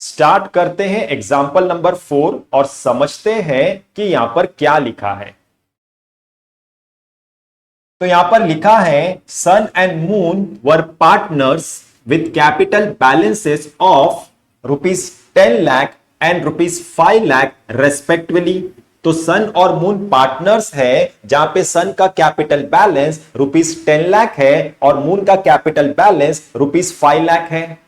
Start करते हैं example number 4 और समझते हैं कि यहां पर क्या लिखा है। तो यहां पर लिखा है sun and moon were partners with capital balances of ₹10 lakh and ₹5 lakh respectively. तो सन और मून पार्टनर्स है जहां पे सन का कैपिटल बैलेंस ₹10 लाख है और मून का कैपिटल बैलेंस ₹5 लाख है।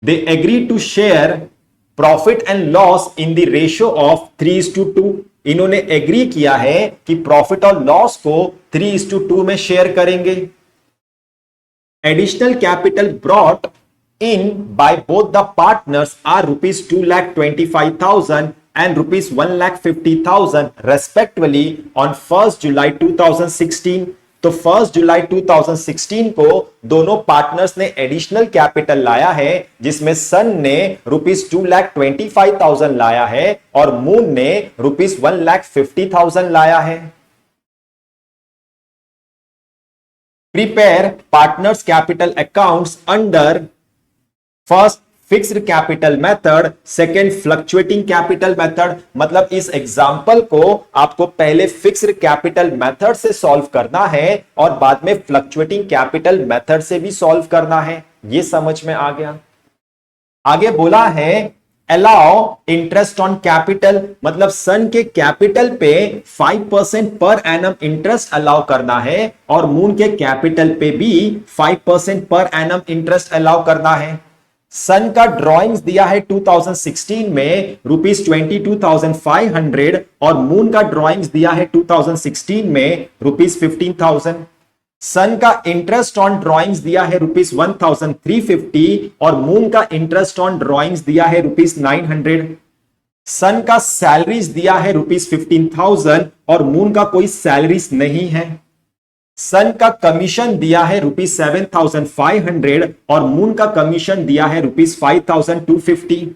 They agree to share profit and loss in the ratio of 3:2। इन्होंने एग्री किया है कि प्रॉफिट और लॉस को 3:2 में शेयर करेंगे। Additional capital brought in by both the partners are ₹2,25,000 and ₹1,50,000 respectively on 1st July 2016। तो 1 जुलाई 2016 को दोनों पार्टनर्स ने एडिशनल कैपिटल लाया है, जिसमें सन ने ₹2,25,000 लाया है और मून ने ₹1,50,000 लाया है। Prepare partners capital accounts under first fixed capital method, second fluctuating capital method. मतलब इस एग्जाम्पल को आपको पहले फिक्स्ड कैपिटल मेथड से सॉल्व करना है और बाद में फ्लक्चुएटिंग कैपिटल मेथड से भी सॉल्व करना है। ये समझ में आ गया। आगे बोला है अलाउ इंटरेस्ट ऑन कैपिटल, मतलब सन के कैपिटल पे 5% पर एनम इंटरेस्ट अलाउ करना है और मून के कैपिटल पे भी 5% पर एनम इंटरेस्ट अलाउ करना है। सन का ड्रॉइंग्स दिया है 2016 में ₹22,500 और मून का ड्रॉइंग्स दिया है 2016 में ₹15,000। सन का इंटरेस्ट ऑन ड्रॉइंग्स दिया है ₹1,350 और मून का इंटरेस्ट ऑन ड्रॉइंग्स दिया है ₹900। सन का सैलरीज दिया है ₹15,000 और मून का कोई सैलरीज नहीं है। सन का कमीशन दिया है ₹7,500 और मून का कमीशन दिया है ₹5,250।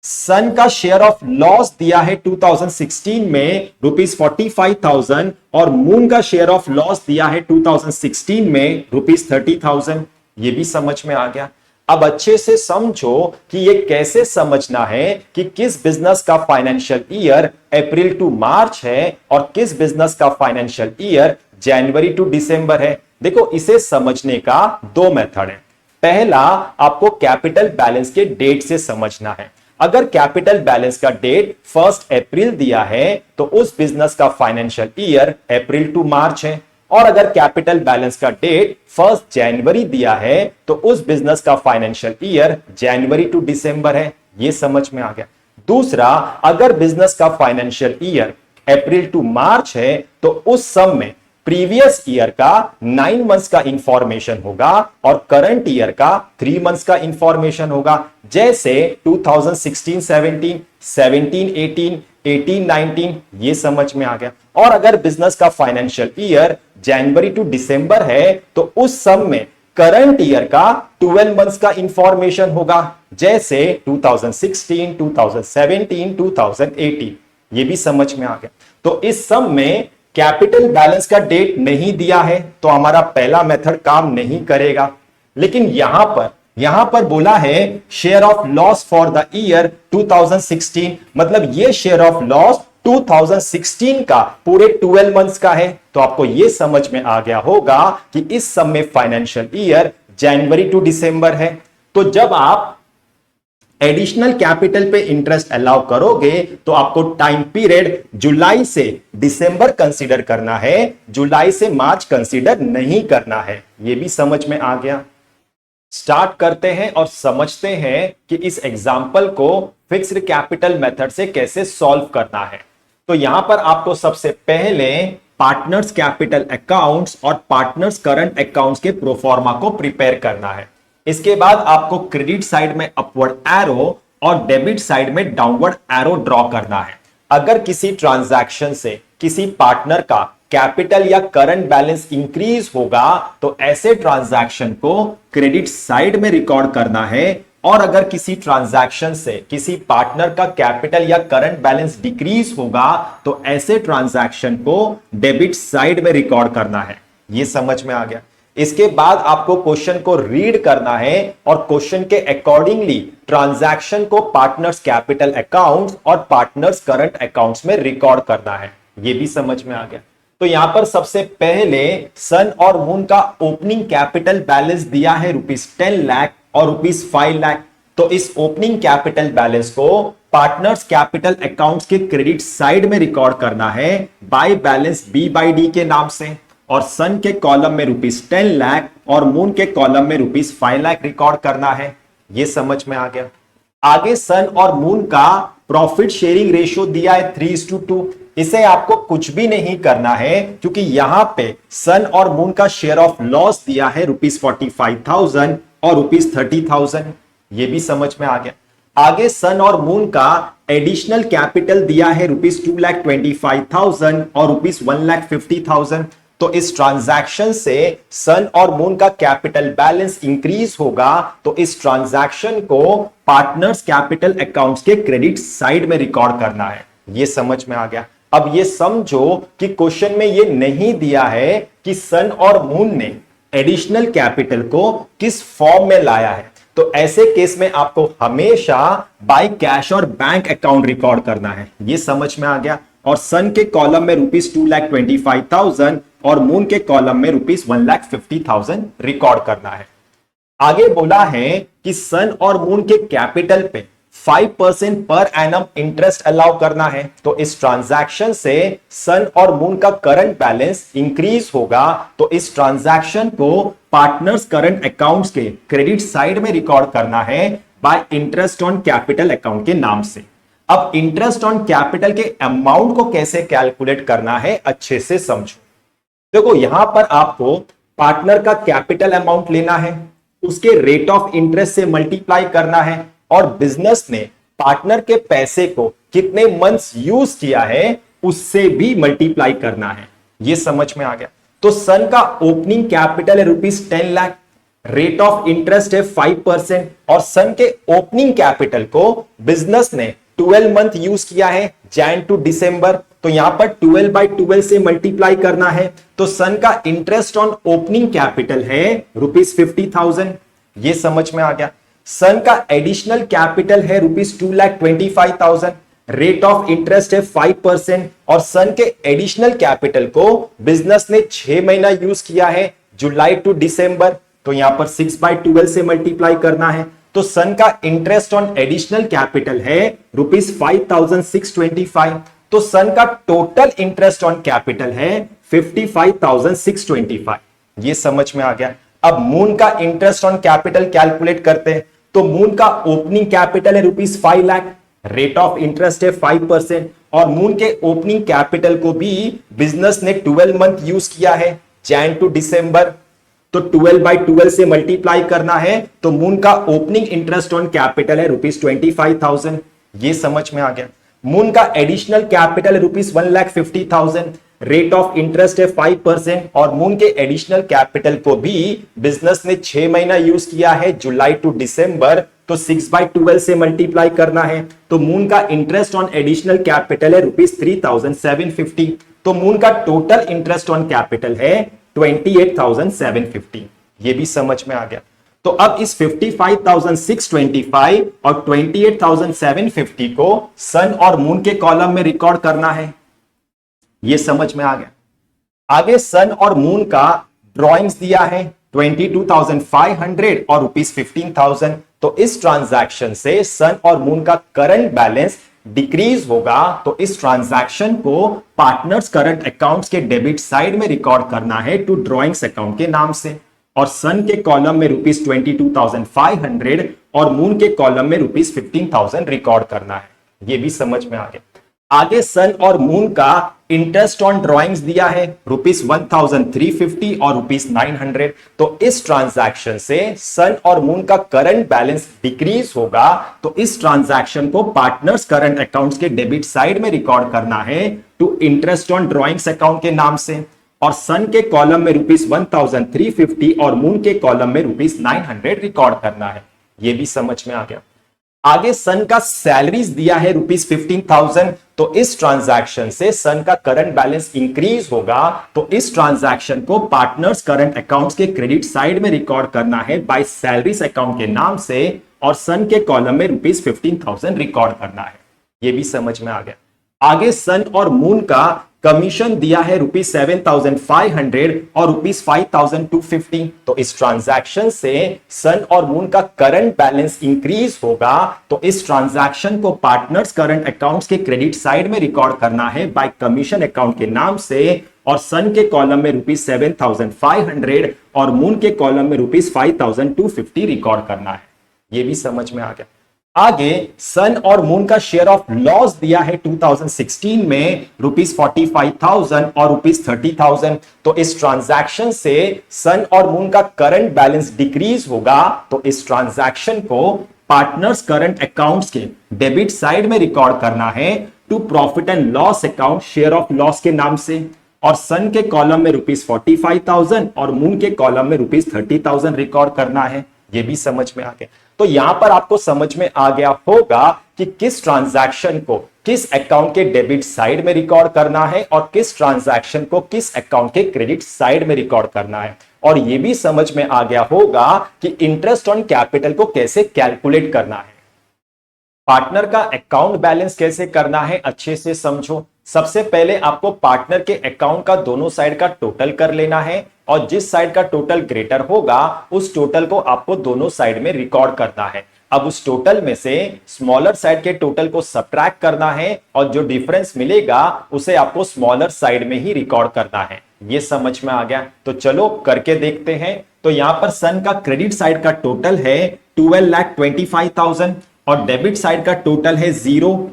सन का शेयर ऑफ लॉस दिया है 2016 में ₹45,000 और मून का शेयर ऑफ लॉस दिया है 2016 में ₹30,000। ये भी समझ में आ गया। अब अच्छे से समझो कि ये कैसे समझना है कि किस बिजनेस का फाइनेंशियल ईयर अप्रैल टू मार्च है और किस बिजनेस का फाइनेंशियल ईयर जनवरी टू दिसंबर है। देखो, इसे समझने का दो मेथड है। पहला, आपको कैपिटल बैलेंस के डेट से समझना है। अगर कैपिटल बैलेंस का डेट 1 अप्रैल दिया है तो उस बिजनेस का फाइनेंशियल ईयर अप्रैल टू मार्च है, और अगर कैपिटल बैलेंस का डेट 1 जनवरी दिया है तो उस बिजनेस का फाइनेंशियल ईयर जनवरी टू दिसंबर है। यह समझ में आ गया। दूसरा, अगर बिजनेस का फाइनेंशियल ईयर अप्रैल टू मार्च है तो उस सम में प्रीवियस ईयर का 9 मंथ्स का इंफॉर्मेशन होगा और करंट ईयर का 3 मंथ्स का इंफॉर्मेशन होगा। जैसे 2016-17, 17-18, 18-19, ये समझ में आ गया। और अगर बिजनेस का फाइनेंशियल ईयर जनवरी टू दिसंबर है तो उस सम में करंट ईयर का 12 मंथ्स का इंफॉर्मेशन होगा। जैसे 2016, 2017, 2018, ये भी समझ में आ गया। तो इस सम में कैपिटल बैलेंस का डेट नहीं दिया है तो हमारा पहला मेथड काम नहीं करेगा। लेकिन यहां पर बोला है share of loss for the year 2016, मतलब ये शेयर ऑफ लॉस 2016 का पूरे 12 मंथ्स का है। तो आपको यह समझ में आ गया होगा कि इस सम में फाइनेंशियल ईयर जनवरी टू दिसंबर है। तो जब आप एडिशनल कैपिटल पे इंटरेस्ट अलाउ करोगे तो आपको टाइम पीरियड जुलाई से दिसंबर कंसीडर करना है, जुलाई से मार्च कंसीडर नहीं करना है। यह भी समझ में आ गया। स्टार्ट करते हैं और समझते हैं कि इस एग्जाम्पल को फिक्स्ड कैपिटल मेथड से कैसे सॉल्व करना है। तो यहां पर आपको सबसे पहले पार्टनर्स कैपिटल अकाउंट्स और पार्टनर्स करंट अकाउंट्स के प्रोफॉर्मा को प्रिपेयर करना है। इसके बाद आपको क्रेडिट साइड में अपवर्ड एरो और डेबिट साइड में डाउनवर्ड एरो ड्रॉ करना है। अगर किसी ट्रांजैक्शन से किसी पार्टनर का कैपिटल या करंट बैलेंस इंक्रीज होगा तो ऐसे ट्रांजैक्शन को क्रेडिट साइड में रिकॉर्ड करना है, और अगर किसी ट्रांजैक्शन से किसी पार्टनर का कैपिटल या करंट बैलेंस डिक्रीज होगा तो ऐसे ट्रांजैक्शन को डेबिट साइड में रिकॉर्ड करना है। यह समझ में आ गया। इसके बाद आपको क्वेश्चन को रीड करना है और क्वेश्चन के अकॉर्डिंगली ट्रांजैक्शन को पार्टनर्स कैपिटल अकाउंट्स और पार्टनर्स करंट अकाउंट्स में रिकॉर्ड करना है। यह भी समझ में आ गया। तो यहां पर सबसे पहले सन और मून का ओपनिंग कैपिटल बैलेंस दिया है ₹10 लाख और ₹5 लाख। तो इस ओपनिंग कैपिटल बैलेंस को पार्टनर्स कैपिटल अकाउंट्स के क्रेडिट साइड में रिकॉर्ड करना है by balance B by D के नाम से, और सन के कॉलम में ₹10 लाख और मून के कॉलम में ₹5 लाख रिकॉर्ड करना है। यह समझ में आ गया। आगे सन और मून का प्रॉफिट शेयरिंग रेशियो दिया है 3:2। इसे आपको कुछ भी नहीं करना है क्योंकि यहां पे सन और मून का शेयर ऑफ लॉस दिया है ₹45,000 और ₹30,000। ये भी समझ में आ गया। आगे सन और मून का एडिशनल कैपिटल दिया है ₹2,25,000 और ₹1,50,000। तो इस ट्रांजैक्शन से सन और मून का कैपिटल बैलेंस इंक्रीज होगा, तो इस ट्रांजैक्शन को पार्टनर्स कैपिटल अकाउंट्स के क्रेडिट साइड में रिकॉर्ड करना है। यह समझ में आ गया। अब यह समझो कि क्वेश्चन में यह नहीं दिया है कि सन और मून ने एडिशनल कैपिटल को किस फॉर्म में लाया है, तो ऐसे केस में आपको हमेशा बाय कैश और बैंक अकाउंट रिकॉर्ड करना है। यह समझ में आ गया। और सन के कॉलम में ₹2,25,000 और मून के कॉलम में ₹1,50,000 रिकॉर्ड करना है। आगे बोला है कि सन और मून के कैपिटल पे 5% पर एनम इंटरेस्ट अलाउ करना है। तो इस ट्रांजैक्शन से सन और मून का करंट बैलेंस इंक्रीज होगा, तो इस ट्रांजैक्शन को पार्टनर्स करंट अकाउंट्स के क्रेडिट साइड में रिकॉर्ड करना है bye interest on capital account के नाम से। अब इंटरेस्ट ऑन कैपिटल के अमाउंट को कैसे कैलकुलेट करना है अच्छे से समझो। देखो यहां पर आपको पार्टनर का कैपिटल अमाउंट लेना है, उसके रेट ऑफ इंटरेस्ट से मल्टीप्लाई करना है, और बिजनेस ने पार्टनर के पैसे को कितने मंथ्स यूज किया है उससे भी मल्टीप्लाई करना है। यह समझ में आ गया। तो सन का ओपनिंग कैपिटल है ₹10 लाख, रेट ऑफ इंटरेस्ट है 5%, और सन के ओपनिंग कैपिटल को बिजनेस ने 12 मंथ यूज किया है, जैन टू दिसंबर। तो यहां पर 12/12 से मल्टीप्लाई करना है। तो सन का इंटरेस्ट ऑन ओपनिंग कैपिटल है ₹50,000। यह समझ में आ गया। सन का एडिशनल कैपिटल है ₹2,25,000, रेट ऑफ इंटरेस्ट है 5%, और सन के एडिशनल कैपिटल को बिजनेस ने 6 महीना यूज किया है, जुलाई टू दिसंबर। तो यहां पर 6/12 से मल्टीप्लाई करना है। तो सन का इंटरेस्ट ऑन एडिशनल कैपिटल है ₹5,625। तो सन का टोटल इंटरेस्ट ऑन कैपिटल है 55,625। ये समझ में आ गया। अब मून का इंटरेस्ट ऑन कैपिटल कैलकुलेट करते हैं। तो मून का ओपनिंग कैपिटल है ₹5 लाख, रेट ऑफ इंटरेस्ट है 5%, और मून के ओपनिंग कैपिटल को भी बिजनेस ने 12 मंथ यूज किया है, जैन टू दिसंबर। तो 12/12 से मल्टीप्लाई करना है। तो मून का ओपनिंग इंटरेस्ट ऑन कैपिटल है ₹25,000। ये समझ में आ गया। मून का एडिशनल कैपिटल है ₹1,50,000, रेट ऑफ इंटरेस्ट है 5%, और मून के एडिशनल कैपिटल को भी बिजनेस ने 6 महीना यूज किया है, जुलाई टू दिसंबर। तो 6/12 से मल्टीप्लाई करना है। तो मून का इंटरेस्ट ऑन एडिशनल कैपिटल है ₹3,750। तो मून का टोटल इंटरेस्ट ऑन कैपिटल है 28,750। ये भी समझ में आ गया। तो अब इस 55,625 और 28,750 को सन और मून के कॉलम में रिकॉर्ड करना है। यह समझ में आ गया। आगे सन और मून का ड्रॉइंग्स दिया है 22,500 और ₹15,000। तो इस ट्रांजैक्शन से सन और मून का करंट बैलेंस डिक्रीज होगा, तो इस ट्रांजैक्शन को पार्टनर्स करंट अकाउंट्स के डेबिट साइड में रिकॉर्ड करना है टू ड्रॉइंग्स अकाउंट के नाम से। और सन के कॉलम में ₹22,500 और मून के कॉलम में ₹15,000 रिकॉर्ड करना है। यह भी समझ में आ गया। आगे सन और मून का इंटरेस्ट ऑन ड्रॉइंग्स दिया है ₹1,350 और ₹900। तो इस ट्रांजैक्शन से सन और मून का करंट बैलेंस डिक्रीज होगा, तो इस ट्रांजैक्शन को पार्टनर्स करंट अकाउंट्स के डेबिट साइड में रिकॉर्ड करना है to interest on drawings account के नाम से। और सन के कॉलम में ₹1,350 और मून के कॉलम में ₹900 रिकॉर्ड करना है। यह भी समझ में आ गया। आगे सन का सैलरीज दिया है ₹15,000, तो इस ट्रांजैक्शन से सन का करंट बैलेंस इंक्रीज होगा, तो इस ट्रांजैक्शन को पार्टनर्स करंट अकाउंट्स के क्रेडिट साइड में रिकॉर्ड करना है बाय सैलरीज अकाउंट के नाम से, और सन के कॉलम में ₹15,000 रिकॉर्ड करना है। यह भी समझ में आ गया। आगे सन और मून का कमीशन दिया है ₹7,500 और ₹5,250, तो इस ट्रांजैक्शन से सन और मून का करंट बैलेंस इंक्रीज होगा, तो इस ट्रांजैक्शन को पार्टनर्स करंट अकाउंट्स के क्रेडिट साइड में रिकॉर्ड करना है बाय कमीशन अकाउंट के नाम से, और सन के कॉलम में ₹7,500 और मून के कॉलम में ₹5,250 रिकॉर्ड करना है। यह भी समझ में आ गया। आगे सन और मून का शेयर ऑफ लॉस दिया है 2016 में ₹45,000 और ₹30,000, तो इस ट्रांजैक्शन से सन और मून का करंट बैलेंस डिक्रीज होगा, तो इस ट्रांजैक्शन को पार्टनर्स करंट अकाउंट्स के डेबिट साइड में रिकॉर्ड करना है to profit and loss account share of loss के नाम से, और सन के कॉलम में ₹45,000 और मून के कॉलम में ₹30,000 रिकॉर्ड करना है। यह भी समझ में आ गया। तो यहां पर आपको समझ में आ गया होगा कि किस ट्रांजैक्शन को किस अकाउंट के डेबिट साइड में रिकॉर्ड करना है और किस ट्रांजैक्शन को किस अकाउंट के क्रेडिट साइड में रिकॉर्ड करना है, और यह भी समझ में आ गया होगा कि इंटरेस्ट ऑन कैपिटल को कैसे कैलकुलेट करना है, पार्टनर का अकाउंट बैलेंस कैसे करना है। अच्छे से समझो। सबसे पहले आपको पार्टनर के अकाउंट का दोनों साइड का टोटल कर लेना है, और जिस साइड का टोटल ग्रेटर होगा उस टोटल को आपको दोनों साइड में रिकॉर्ड करना है। अब उस टोटल में से स्मॉलर साइड के टोटल को सब्ट्रैक्ट करना है, और जो डिफरेंस मिलेगा उसे आपको स्मॉलर साइड में ही रिकॉर्ड करना है। यह समझ में आ गया। तो चलो करके देखते हैं। तो यहां पर सन का क्रेडिट साइड का टोटल है 12,25,000 और डेबिट साइड का टोटल है 0।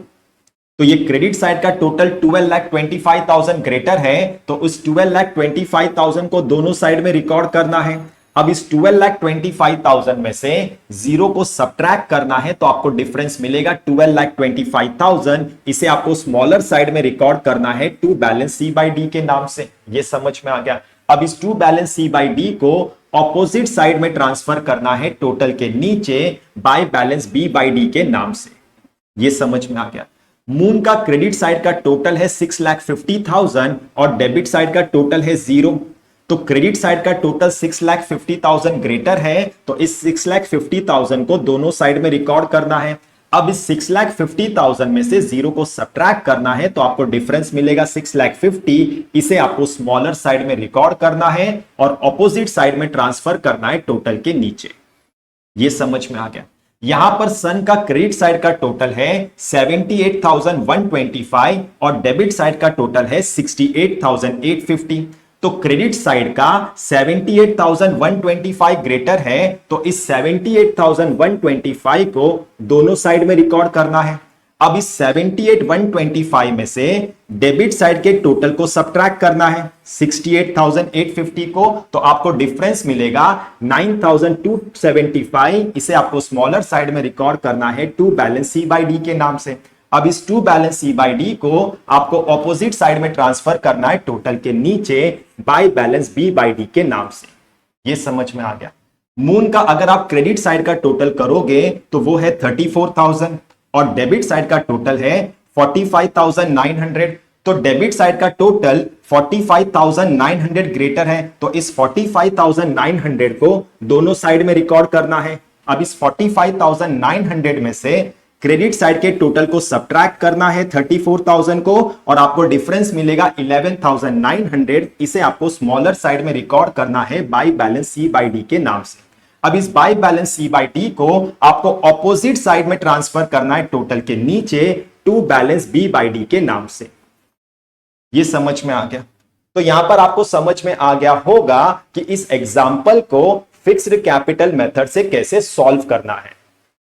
तो ये क्रेडिट साइड का टोटल 12,25,000 ग्रेटर है, तो उस 12,25,000 को दोनों साइड में रिकॉर्ड करना है। अब इस 12,25,000 में से 0 को सब्ट्रैक्ट करना है, तो आपको डिफरेंस मिलेगा 12,25,000। इसे आपको स्मॉलर साइड में रिकॉर्ड करना है to balance C by D के नाम से। ये समझ में आ गया। अब इस to balance C by D को ऑपोजिट साइड में ट्रांसफर करना है टोटल के नीचे by balance B by D के नाम से। ये समझ में आ गया। मून का क्रेडिट साइड का टोटल है 6,50,000 और डेबिट साइड का टोटल है 0। तो क्रेडिट साइड का टोटल 6,50,000 ग्रेटर है, तो इस 6,50,000 को दोनों साइड में रिकॉर्ड करना है। अब इस 6,50,000 में से 0 को सब्ट्रैक्ट करना है, तो आपको डिफरेंस मिलेगा 6,50,000। इसे आपको स्मॉलर साइड में रिकॉर्ड करना है और ऑपोजिट साइड में ट्रांसफर करना है टोटल के नीचे। यह समझ में आ गया। यहां पर सन का क्रेडिट साइड का टोटल है 78,125 और डेबिट साइड का टोटल है 68,850। तो क्रेडिट साइड का 78,125 ग्रेटर है, तो इस 78,125 को दोनों साइड में रिकॉर्ड करना है। अब इस 78,125 में से डेबिट साइड के टोटल को सब्ट्रैक्ट करना है 68,850 को, तो आपको डिफरेंस मिलेगा 9,275। इसे आपको स्मॉलर साइड में रिकॉर्ड करना है to balance C by D के नाम से। अब इस to balance C by D को आपको ऑपोजिट साइड में ट्रांसफर करना है टोटल के नीचे by balance B by D के नाम से। यह समझ में आ गया। मून का अगर आप क्रेडिट साइड का टोटल करोगे तो वो है 34,000 और डेबिट साइड का टोटल है 45,900। तो डेबिट साइड का टोटल 45,900 ग्रेटर है, तो इस 45,900 को दोनों साइड में रिकॉर्ड करना है। अब इस 45,900 में से क्रेडिट साइड के टोटल को सब्ट्रैक्ट करना है 34,000 को, और आपको डिफरेंस मिलेगा 11,900। इसे आपको स्मॉलर साइड में रिकॉर्ड करना है by balance C by D के नाम से। अब इस by balance C by D को आपको ऑपोजिट साइड में ट्रांसफर करना है टोटल के नीचे to balance B by D के नाम से। यह समझ में आ गया। तो यहां पर आपको समझ में आ गया होगा कि इस एग्जाम्पल को फिक्स्ड कैपिटल मेथड से कैसे सॉल्व करना है।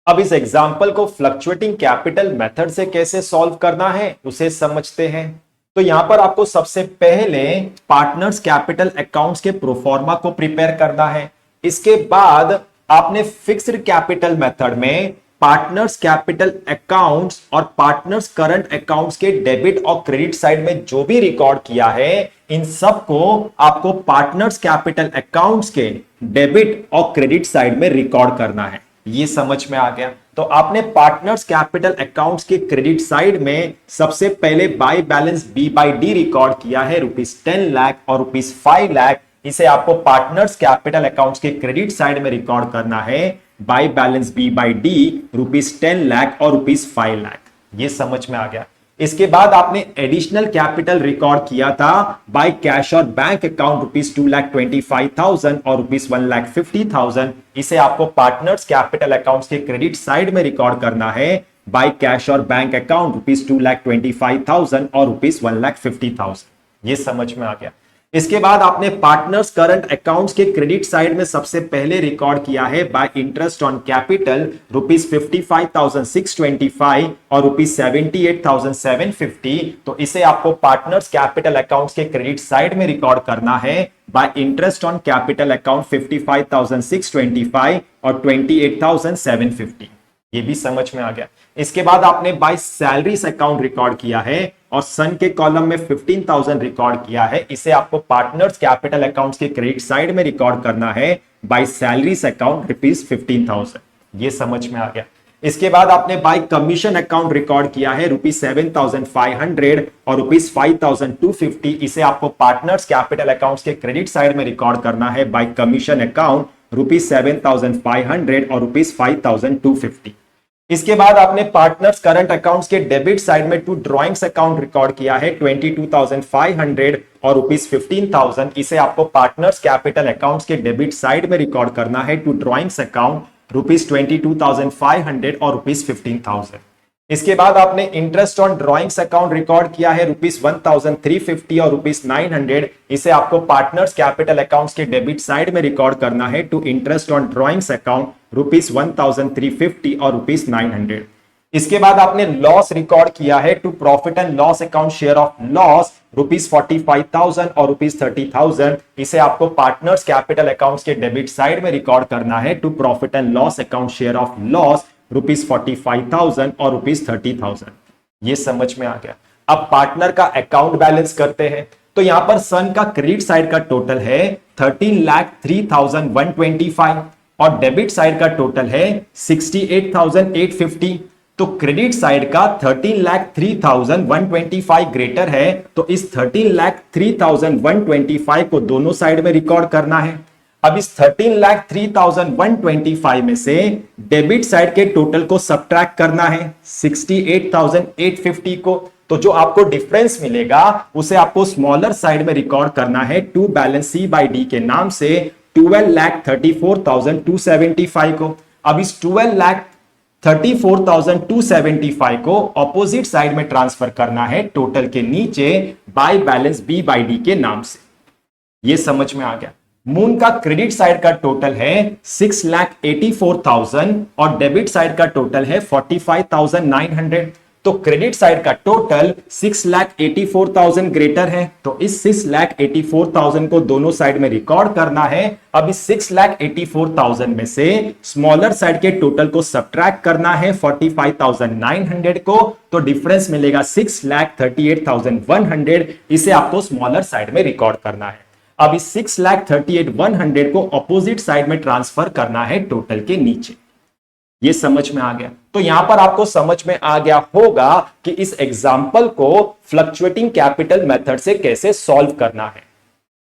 अब इस एग्जाम्पल को फ्लक्चुएटिंग कैपिटल मेथड से कैसे सॉल्व करना है उसे समझते हैं। तो यहां पर आपको सबसे पहले पार्टनर्स कैपिटल अकाउंट्स के प्रोफॉर्मा को प्रिपेयर करना है। इसके बाद आपने फिक्स्ड कैपिटल मेथड में पार्टनर्स कैपिटल अकाउंट्स और पार्टनर्स करंट अकाउंट्स के डेबिट और क्रेडिट साइड में जो भी रिकॉर्ड किया है, इन सब को आपको पार्टनर्स कैपिटल अकाउंट्स के डेबिट और क्रेडिट साइड में रिकॉर्ड करना है। ये समझ में आ गया। तो आपने पार्टनर्स कैपिटल अकाउंट्स के क्रेडिट साइड में सबसे पहले by balance B by D record किया है ₹10 लाख और ₹5 लाख। इसे आपको पार्टनर्स कैपिटल अकाउंट्स के क्रेडिट साइड में रिकॉर्ड करना है by balance B by D ₹10 lakh और ₹5 लाख। ये समझ में आ गया। इसके बाद आपने एडिशनल कैपिटल रिकॉर्ड किया था बाय कैश और बैंक अकाउंट ₹2,25,000 और ₹1,50,000। इसे आपको पार्टनर्स कैपिटल अकाउंट्स के क्रेडिट साइड में रिकॉर्ड करना है बाय कैश और बैंक अकाउंट ₹2,25,000 और ₹1,50,000। ये समझ में आ गया। इसके बाद आपने पार्टनर्स करंट अकाउंट्स के क्रेडिट साइड में सबसे पहले रिकॉर्ड किया है बाय इंटरेस्ट ऑन कैपिटल ₹55,625 और ₹78,750। तो इसे आपको पार्टनर्स कैपिटल अकाउंट्स के क्रेडिट साइड में रिकॉर्ड करना है bye interest on capital account 55,625 और 28,750। ये भी समझ में आ गया। इसके बाद आपने बाय सैलरीज अकाउंट रिकॉर्ड किया है और सन के कॉलम में 15,000 रिकॉर्ड किया है। इसे आपको पार्टनर्स कैपिटल अकाउंट्स के क्रेडिट साइड में रिकॉर्ड करना है बाय सैलरीज अकाउंट ₹15,000। ये समझ में आ गया। इसके बाद आपने बाय कमीशन अकाउंट रिकॉर्ड किया है ₹7,500 और ₹5,250। इसे आपको पार्टनर्स कैपिटल अकाउंट्स के क्रेडिट साइड में रिकॉर्ड करना है बाय कमीशन अकाउंट ₹7,500 और ₹5,250। इसके बाद आपने पार्टनर्स करंट अकाउंट्स के डेबिट साइड में टू ड्रॉइंग्स अकाउंट रिकॉर्ड किया है 22,500 और ₹15,000। इसे आपको पार्टनर्स कैपिटल अकाउंट्स के डेबिट साइड में रिकॉर्ड करना है टू ड्रॉइंग्स अकाउंट ₹22,500 और ₹15,000। इसके बाद आपने interest on drawings account record किया है ₹1,350 और ₹900। इसे आपको पार्टनर्स कैपिटल अकाउंट्स के डेबिट साइड में रिकॉर्ड करना है to interest on drawings account ₹1,350 और ₹900। इसके बाद आपने लॉस रिकॉर्ड किया है to profit and loss account share of loss ₹45,000 और ₹30,000। इसे आपको पार्टनर्स कैपिटल अकाउंट्स के डेबिट साइड में रिकॉर्ड करना है to profit and loss account share of loss ₹45,000 और ₹30,000। ये समझ में आ गया। अब पार्टनर का अकाउंट बैलेंस करते हैं। तो यहां पर सन का क्रेडिट साइड का टोटल है 13,03,125 और डेबिट साइड का टोटल है 68,850। तो क्रेडिट साइड का 13,03,125 ग्रेटर है, तो इस 13,03,125 को दोनों साइड में रिकॉर्ड करना है। अब इस 13,03,125 में से डेबिट साइड के टोटल को सब्ट्रैक्ट करना है 68,850 को। तो जो आपको डिफरेंस मिलेगा उसे आपको स्मॉलर साइड में रिकॉर्ड करना है to balance C by D के नाम से 12,34,275 को। अब इस 12,34,275 को ऑपोजिट साइड में ट्रांसफर करना है टोटल के नीचे by balance B by D के नाम से। यह समझ में आ गया। मून का क्रेडिट साइड का टोटल है 6,84,000 और डेबिट साइड का टोटल है 45,900। तो क्रेडिट साइड का टोटल 6,84,000 ग्रेटर है, तो इस 6,84,000 को दोनों साइड में रिकॉर्ड करना है। अब इस 6,84,000 में से स्मॉलर साइड के टोटल को सब्ट्रैक्ट करना है 45,900 को, तो डिफरेंस मिलेगा 6,38,100। इसे आपको स्मॉलर साइड में रिकॉर्ड करना है। अब इस 6,38,100 को ऑपोजिट साइड में ट्रांसफर करना है टोटल के नीचे। ये समझ में आ गया। तो यहां पर आपको समझ में आ गया होगा कि इस एग्जाम्पल को फ्लक्चुएटिंग कैपिटल मेथड से कैसे सॉल्व करना है।